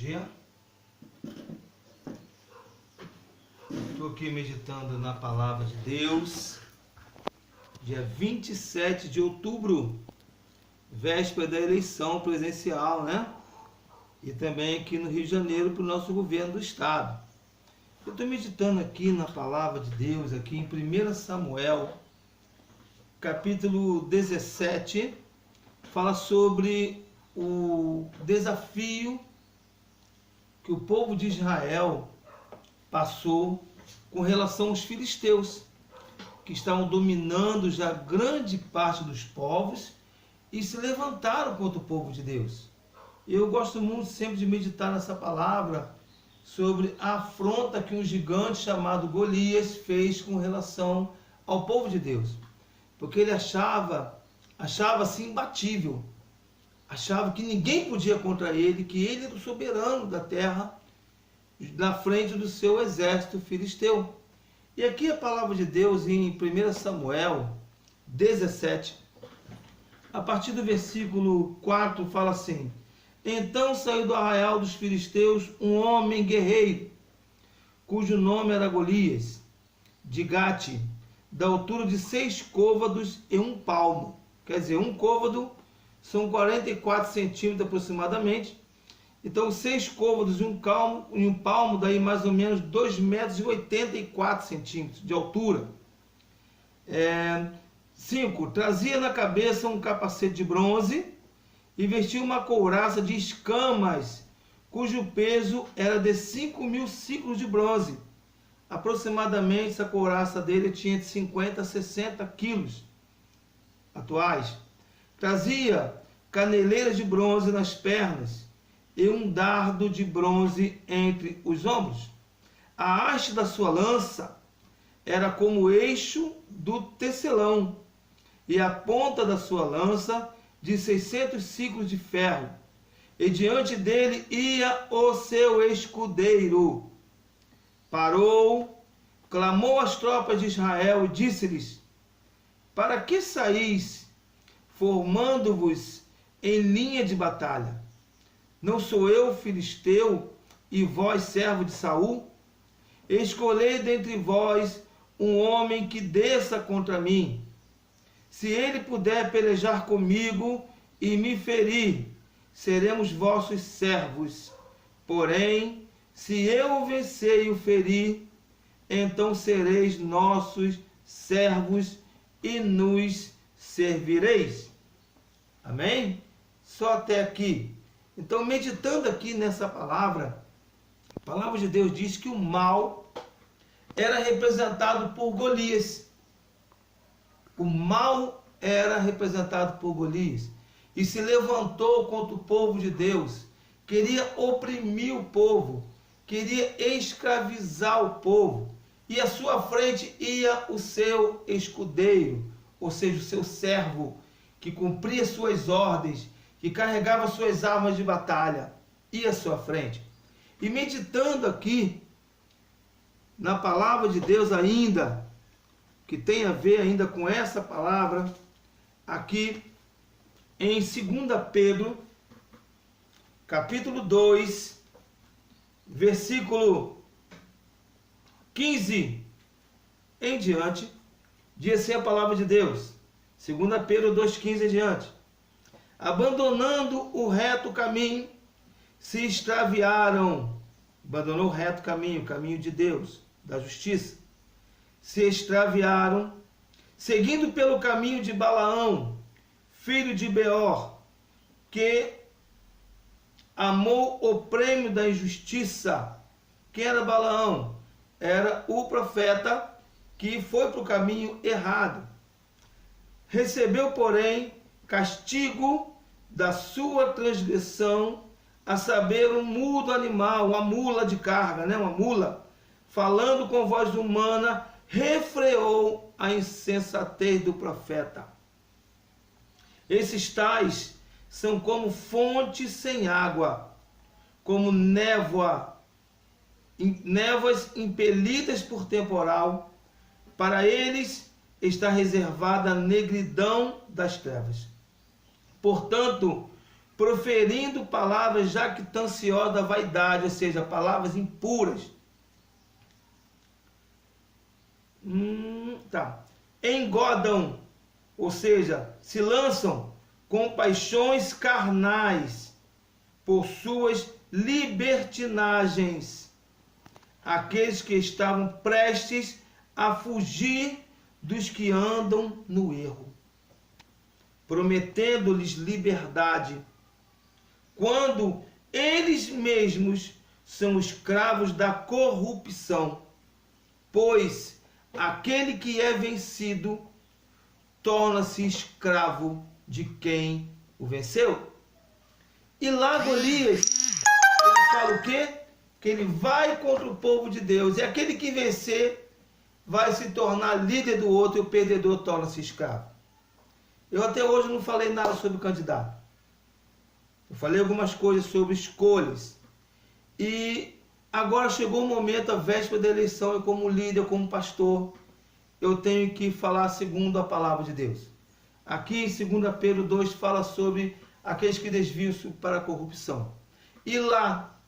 dia. Estou aqui meditando na palavra de Deus, dia 27 de outubro, véspera da eleição presidencial, né? E também aqui no Rio de Janeiro para o nosso governo do estado. Eu estou meditando aqui na palavra de Deus, aqui em 1 Samuel, capítulo 17, fala sobre o desafio que o povo de Israel passou com relação aos filisteus, que estavam dominando já grande parte dos povos e se levantaram contra o povo de Deus. Eu gosto muito sempre de meditar nessa palavra sobre a afronta que um gigante chamado Golias fez com relação ao povo de Deus. Porque ele achava-se imbatível, achava que ninguém podia contra ele, que ele era o soberano da terra, na frente do seu exército filisteu. E aqui a palavra de Deus em 1 Samuel 17, a partir do versículo 4, fala assim: Então saiu do arraial dos filisteus um homem guerreiro, cujo nome era Golias, de Gate, da altura de 6 côvados e 1 palmo. Quer dizer, 1 côvado são 44 centímetros aproximadamente. Então, 6 côvados e 1 palmo, daí mais ou menos 2 metros e 84 centímetros de altura. 5. Trazia na cabeça um capacete de bronze e vestia uma couraça de escamas, cujo peso era de 5.000 ciclos de bronze. Aproximadamente, essa couraça dele tinha de 50 a 60 quilos atuais. Trazia caneleiras de bronze nas pernas e um dardo de bronze entre os ombros. A haste da sua lança era como o eixo do tecelão, e a ponta da sua lança de 600 ciclos de ferro. E diante dele ia o seu escudeiro. Parou, clamou às tropas de Israel e disse-lhes: Para que saís, formando-vos em linha de batalha? Não sou eu filisteu, e vós servo de Saul? Escolhei dentre vós um homem que desça contra mim. Se ele puder pelejar comigo e me ferir, seremos vossos servos. Porém, se eu o vencer e o ferir, então sereis nossos servos e nos servireis. Amém? Só até aqui. Então, meditando aqui nessa palavra, a palavra de Deus diz que o mal era representado por Golias. O mal era representado por Golias e se levantou contra o povo de Deus, queria oprimir o povo, queria escravizar o povo, e à sua frente ia o seu escudeiro, ou seja, o seu servo, que cumpria suas ordens, que carregava suas armas de batalha, ia à sua frente. E meditando aqui na palavra de Deus ainda, que tem a ver ainda com essa palavra, aqui em 2 Pedro, capítulo 2, versículo 15 em diante, diz assim a palavra de Deus, 2 Pedro 2,15 em diante: Abandonando o reto caminho, se extraviaram. Abandonou o reto caminho, o caminho de Deus, da justiça. Se extraviaram, seguindo pelo caminho de Balaão, filho de Beor, que amou o prêmio da injustiça. Quem era Balaão? Era o profeta que foi para o caminho errado. Recebeu, porém, castigo da sua transgressão, a saber, um mudo animal, uma mula de carga, uma mula, falando com voz humana, refreou a insensatez do profeta. Esses tais são como fonte sem água, como névoas impelidas por temporal. Para eles está reservada a negridão das trevas. Portanto, proferindo palavras jactanciosas da vaidade, ou seja, palavras impuras. Engodam, ou seja, se lançam com paixões carnais por suas libertinagens, aqueles que estavam prestes a fugir dos que andam no erro, prometendo-lhes liberdade, quando eles mesmos são escravos da corrupção, pois aquele que é vencido torna-se escravo de quem o venceu. E lá Golias, ele fala o quê? Que ele vai contra o povo de Deus, e aquele que vencer vai se tornar líder do outro, e o perdedor torna-se escravo. Eu até hoje não falei nada sobre o candidato. Eu falei algumas coisas sobre escolhas. E agora chegou o momento, a véspera da eleição, eu como líder, como pastor, eu tenho que falar segundo a palavra de Deus. Aqui em 2 Pedro 2 fala sobre aqueles que desviam-se para a corrupção. E lá,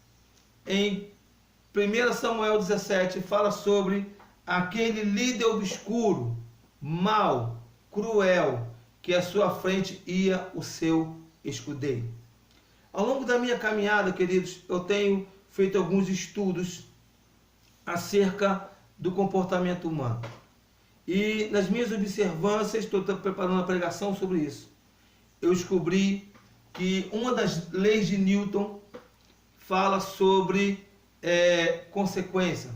em 1 Samuel 17, fala sobre aquele líder obscuro, mau, cruel, que à sua frente ia o seu escudeiro. Ao longo da minha caminhada, queridos, eu tenho feito alguns estudos acerca do comportamento humano. E nas minhas observâncias, estou preparando uma pregação sobre isso, eu descobri que uma das leis de Newton fala sobre consequência,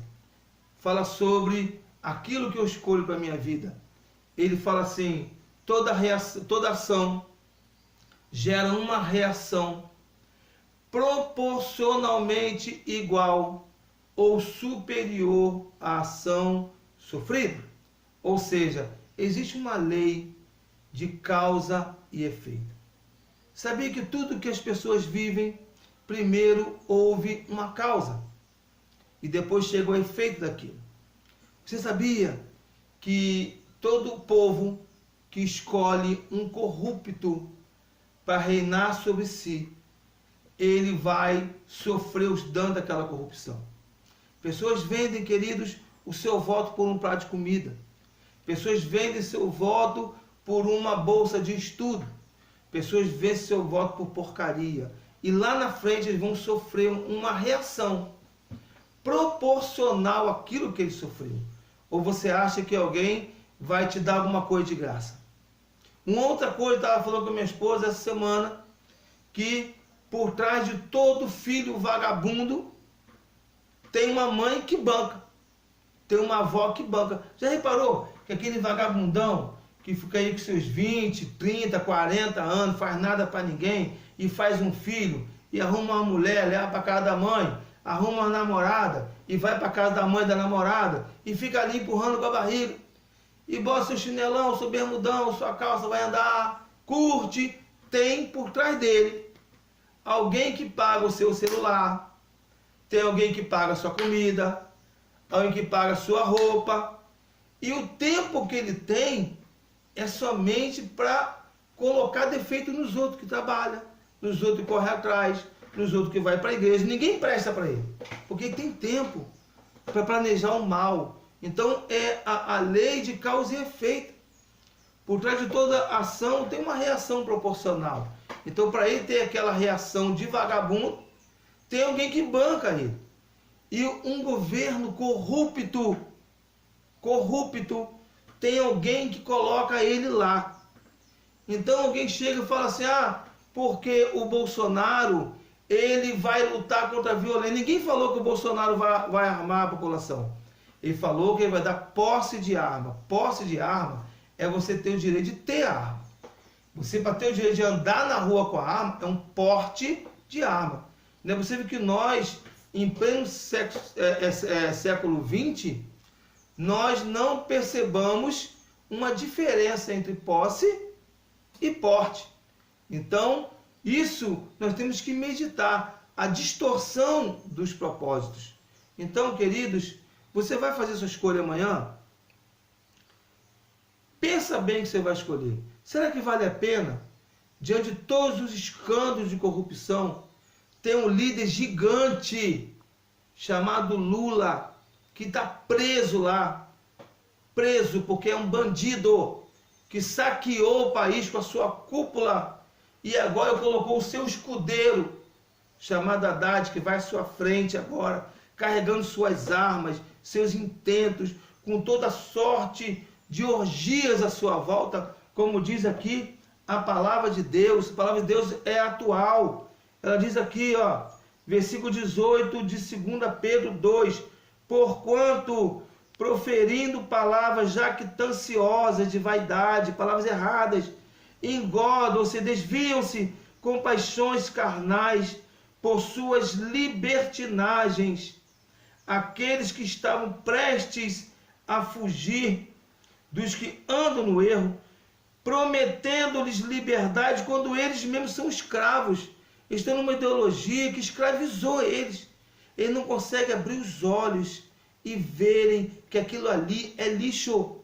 fala sobre aquilo que eu escolho para a minha vida. Ele fala assim, toda ação gera uma reação proporcionalmente igual ou superior à ação sofrida. Ou seja, existe uma lei de causa e efeito. Sabia que tudo que as pessoas vivem, primeiro houve uma causa e depois chega o efeito daquilo. Você sabia que todo povo que escolhe um corrupto para reinar sobre si, ele vai sofrer os danos daquela corrupção. Pessoas vendem, queridos, o seu voto por um prato de comida. Pessoas vendem seu voto por uma bolsa de estudo. Pessoas vendem seu voto por porcaria. E lá na frente eles vão sofrer uma reação proporcional àquilo que ele sofreu. Ou você acha que alguém vai te dar alguma coisa de graça? Uma outra coisa, eu estava falando com a minha esposa essa semana, que por trás de todo filho vagabundo tem uma mãe que banca, tem uma avó que banca. Já reparou que aquele vagabundão que fica aí com seus 20, 30, 40 anos, faz nada para ninguém, e faz um filho, e arruma uma mulher, leva para casa da mãe, arruma uma namorada, e vai para casa da mãe da namorada, e fica ali empurrando com a barriga, e bota seu chinelão, seu bermudão, sua calça, vai andar, curte, tem por trás dele alguém que paga o seu celular, tem alguém que paga a sua comida, alguém que paga a sua roupa, e o tempo que ele tem é somente para colocar defeito nos outros que trabalham, nos outros que correm atrás, nos outros que vai para a igreja. Ninguém presta para ele, porque ele tem tempo para planejar o mal. Então é a lei de causa e efeito. Por trás de toda ação tem uma reação proporcional. Então, para ele ter aquela reação de vagabundo, tem alguém que banca ele. E um governo corrupto, tem alguém que coloca ele lá. Então alguém chega e fala assim, porque o Bolsonaro, ele vai lutar contra a violência. Ninguém falou que o Bolsonaro vai armar a população. Ele falou que ele vai dar posse de arma. Posse de arma é você ter o direito de ter arma. Você, para ter o direito de andar na rua com a arma, é um porte de arma. Você vê que nós, em pleno século XX, nós não percebamos uma diferença entre posse e porte. Então, isso nós temos que meditar, a distorção dos propósitos. Então, queridos, você vai fazer sua escolha amanhã? Pensa bem o que você vai escolher. Será que vale a pena diante de todos os escândalos de corrupção, tem um líder gigante chamado Lula, que está preso lá. Preso porque é um bandido que saqueou o país com a sua cúpula e agora colocou o seu escudeiro, chamado Haddad, que vai à sua frente agora, carregando suas armas, seus intentos, com toda sorte de orgias à sua volta, como diz aqui a palavra de Deus. A palavra de Deus é atual. Ela diz aqui, ó, versículo 18 de 2 Pedro 2, porquanto proferindo palavras jactanciosas de vaidade, palavras erradas, engodam-se, desviam-se com paixões carnais por suas libertinagens, aqueles que estavam prestes a fugir dos que andam no erro, prometendo-lhes liberdade quando eles mesmos são escravos. Estão numa ideologia que escravizou eles. Eles não conseguem abrir os olhos e verem que aquilo ali é lixo.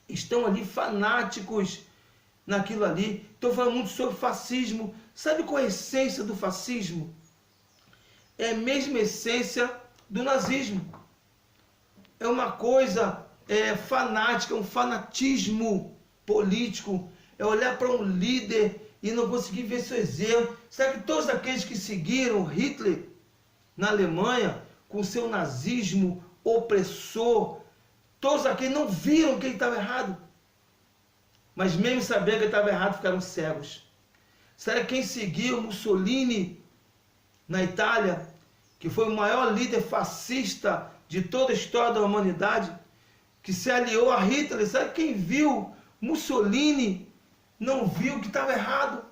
Estão ali fanáticos naquilo ali. Estou falando muito sobre fascismo. Sabe qual é a essência do fascismo? É a mesma essência do nazismo. É uma coisa fanática, um fanatismo político. É olhar para um líder e não conseguir ver seus erros. Será que todos aqueles que seguiram Hitler na Alemanha, com seu nazismo opressor, todos aqueles não viram que ele estava errado? Mas mesmo sabendo que ele estava errado, ficaram cegos. Será que quem seguiu Mussolini na Itália, que foi o maior líder fascista de toda a história da humanidade, que se aliou a Hitler, será que quem viu Mussolini não viu que estava errado,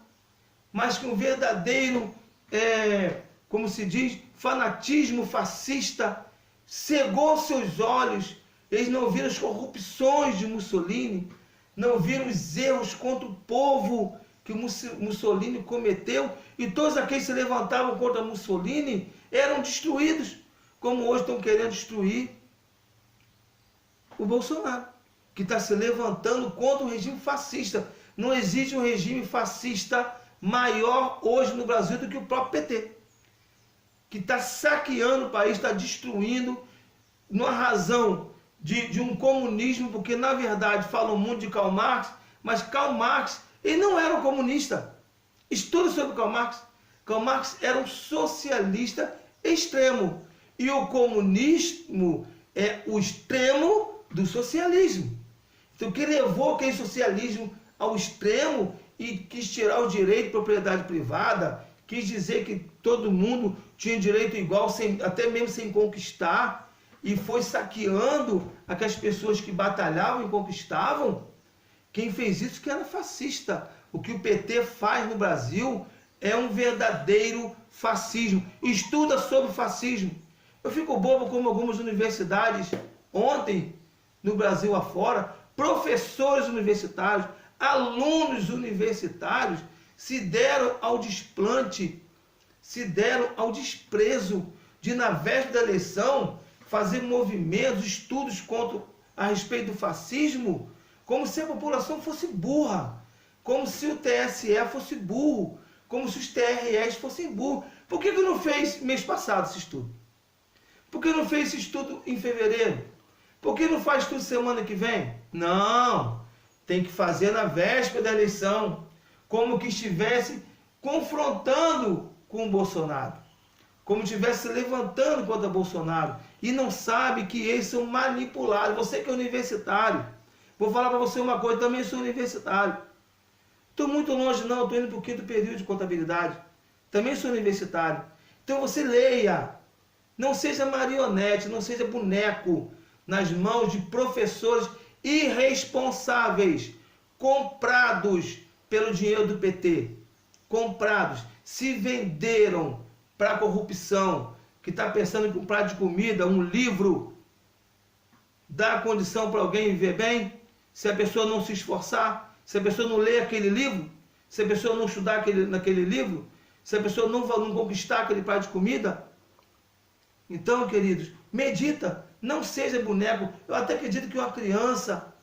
mas que um verdadeiro, como se diz, fanatismo fascista cegou seus olhos? Eles não viram as corrupções de Mussolini, não viram os erros contra o povo que Mussolini cometeu, e todos aqueles que se levantavam contra Mussolini eram destruídos, como hoje estão querendo destruir o Bolsonaro, que está se levantando contra o regime fascista. Não existe um regime fascista maior hoje no Brasil do que o próprio PT, que está saqueando o país, está destruindo, numa razão de um comunismo, porque na verdade falam muito de Karl Marx, mas Karl Marx, ele não era um comunista. Estuda sobre Karl Marx. Karl Marx era um socialista extremo, e o comunismo é o extremo do socialismo. Então, que levou aquele socialismo ao extremo e quis tirar o direito de propriedade privada, quis dizer que todo mundo tinha direito igual, até mesmo sem conquistar, e foi saqueando aquelas pessoas que batalhavam e conquistavam. Quem fez isso que era fascista. O que o PT faz no Brasil é um verdadeiro fascismo. Estuda sobre fascismo. Eu fico bobo como algumas universidades, ontem, no Brasil afora, professores universitários, alunos universitários, se deram ao desplante, se deram ao desprezo de, na véspera da eleição, fazer movimentos, estudos a respeito do fascismo, como se a população fosse burra, como se o TSE fosse burro, como se os TREs fossem burros. Por que não fez mês passado esse estudo? Por que não fez esse estudo em fevereiro? Por que não faz tudo semana que vem? Não, tem que fazer na véspera da eleição, como que estivesse confrontando com o Bolsonaro, como estivesse levantando contra Bolsonaro, e não sabe que eles são manipulados. Você que é universitário, vou falar para você uma coisa, também sou universitário. Estou muito longe não, estou indo para o 5º período de contabilidade, também sou universitário. Então você leia, não seja marionete, não seja boneco nas mãos de professores irresponsáveis, comprados pelo dinheiro do PT, comprados, se venderam para a corrupção, que está pensando em comprar de comida, um livro, dá condição para alguém viver bem, se a pessoa não se esforçar, se a pessoa não ler aquele livro, se a pessoa não estudar naquele livro, se a pessoa não conquistar aquele prato de comida. Então, queridos, medita, não seja boneco. Eu até acredito que uma criança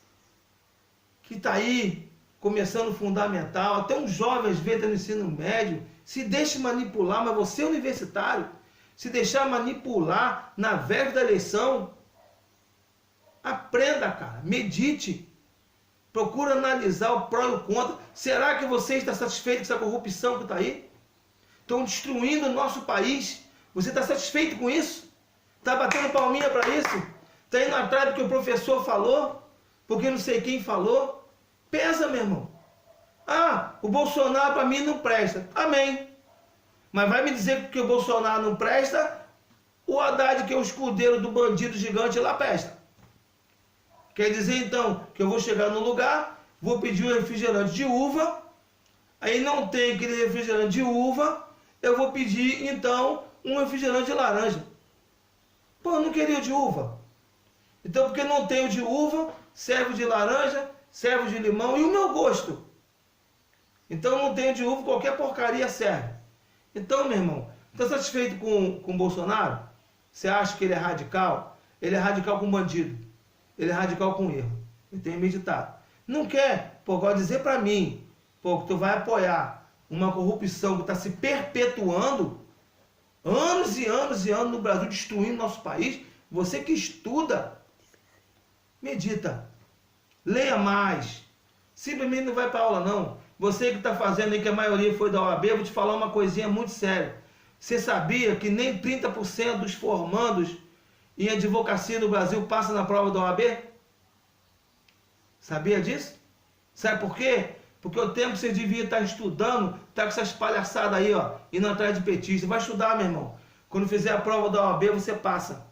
que está aí, começando fundamental, até um jovem às vezes no ensino médio, se deixe manipular, mas você é universitário, se deixar manipular na véspera da eleição, aprenda, cara, medite, procura analisar o pró e o contra. Será que você está satisfeito com essa corrupção que está aí? Estão destruindo o nosso país. Você está satisfeito com isso? Está batendo palminha para isso? Está indo atrás do que o professor falou? Porque não sei quem falou? Pensa, meu irmão. Ah, o Bolsonaro para mim não presta. Amém. Mas vai me dizer que o Bolsonaro não presta, o Haddad, que é o escudeiro do bandido gigante, lá presta. Quer dizer então que eu vou chegar no lugar, vou pedir um refrigerante de uva, aí não tem aquele refrigerante de uva, eu vou pedir então um refrigerante de laranja. Pô, eu não queria o de uva. Então, porque não tem o de uva, serve o de laranja, serve o de limão e o meu gosto. Então não tem o de uva, qualquer porcaria serve. Então, meu irmão, está satisfeito com o Bolsonaro? Você acha que ele é radical? Ele é radical com bandido. Ele é radical com erro. Ele tem meditado. Não quer, pô, agora dizer para mim, pô, que tu vai apoiar uma corrupção que está se perpetuando anos e anos e anos no Brasil, destruindo nosso país. Você que estuda, medita, leia mais. Simplesmente não vai para aula não. Você que está fazendo aí, que a maioria foi da OAB, eu vou te falar uma coisinha muito séria. Você sabia que nem 30% dos formandos em advocacia no Brasil passa na prova da OAB? Sabia disso? Sabe por quê? Porque o tempo que você devia estar estudando, está com essas palhaçadas aí, ó, indo atrás de petista. Vai estudar, meu irmão. Quando fizer a prova da OAB, você passa.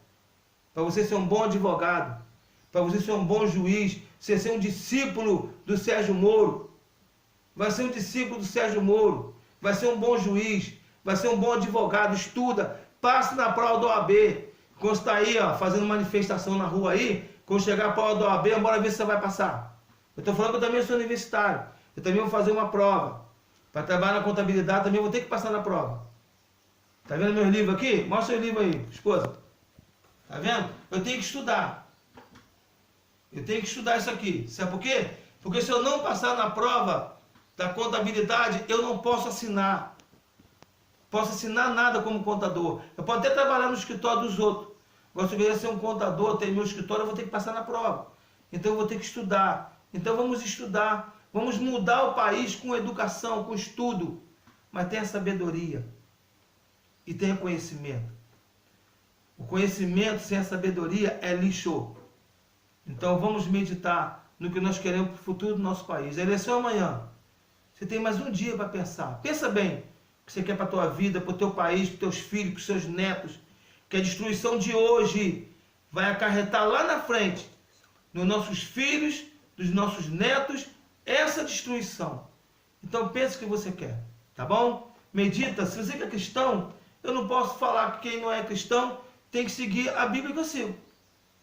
Para você ser um bom advogado, para você ser um bom juiz, você ser um discípulo do Sérgio Moro. Vai ser um discípulo do Sérgio Moro, vai ser um bom juiz, vai ser um bom advogado, estuda, passe na prova da OAB. Quando está aí, ó, fazendo manifestação na rua aí, quando chegar a prova da OAB, bora ver se você vai passar. Eu estou falando que eu também sou universitário, eu também vou fazer uma prova. Para trabalhar na contabilidade também vou ter que passar na prova. Tá vendo meus livros aqui? Mostra o livro aí, esposa. Tá vendo? Eu tenho que estudar. Eu tenho que estudar isso aqui. Sabe por quê? Porque se eu não passar na prova da contabilidade, eu não posso assinar. Posso assinar nada como contador. Eu posso até trabalhar no escritório dos outros. Agora, se eu vier ser um contador, ter meu escritório, eu vou ter que passar na prova. Então, eu vou ter que estudar. Então, vamos estudar. Vamos mudar o país com educação, com estudo. Mas tenha sabedoria. E tenha conhecimento. O conhecimento sem a sabedoria é lixo. Então, vamos meditar no que nós queremos para o futuro do nosso país. A eleição amanhã. Você tem mais um dia para pensar. Pensa bem o que você quer para a tua vida, para o teu país, para os teus filhos, para os seus netos. Que a destruição de hoje vai acarretar lá na frente, nos nossos filhos, dos nossos netos, essa destruição. Então pensa o que você quer, tá bom? Medita. Se você que é cristão, eu não posso falar que quem não é cristão tem que seguir a Bíblia que eu sigo.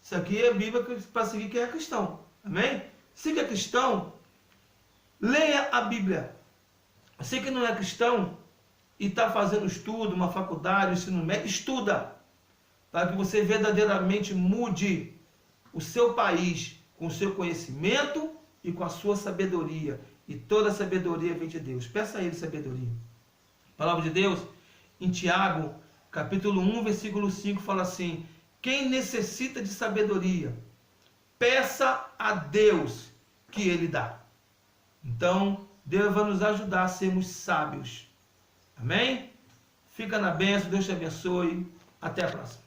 Isso aqui é a Bíblia para seguir quem é cristão. Amém? Se que é cristão, leia a Bíblia. Você que não é cristão e está fazendo estudo, uma faculdade, um ensino médio, estuda. Para que você verdadeiramente mude o seu país com o seu conhecimento e com a sua sabedoria. E toda a sabedoria vem de Deus. Peça a Ele sabedoria. A palavra de Deus, em Tiago, capítulo 1, versículo 5, fala assim: quem necessita de sabedoria, peça a Deus que Ele dá. Então, Deus vai nos ajudar a sermos sábios. Amém? Fica na bênção, Deus te abençoe. Até a próxima.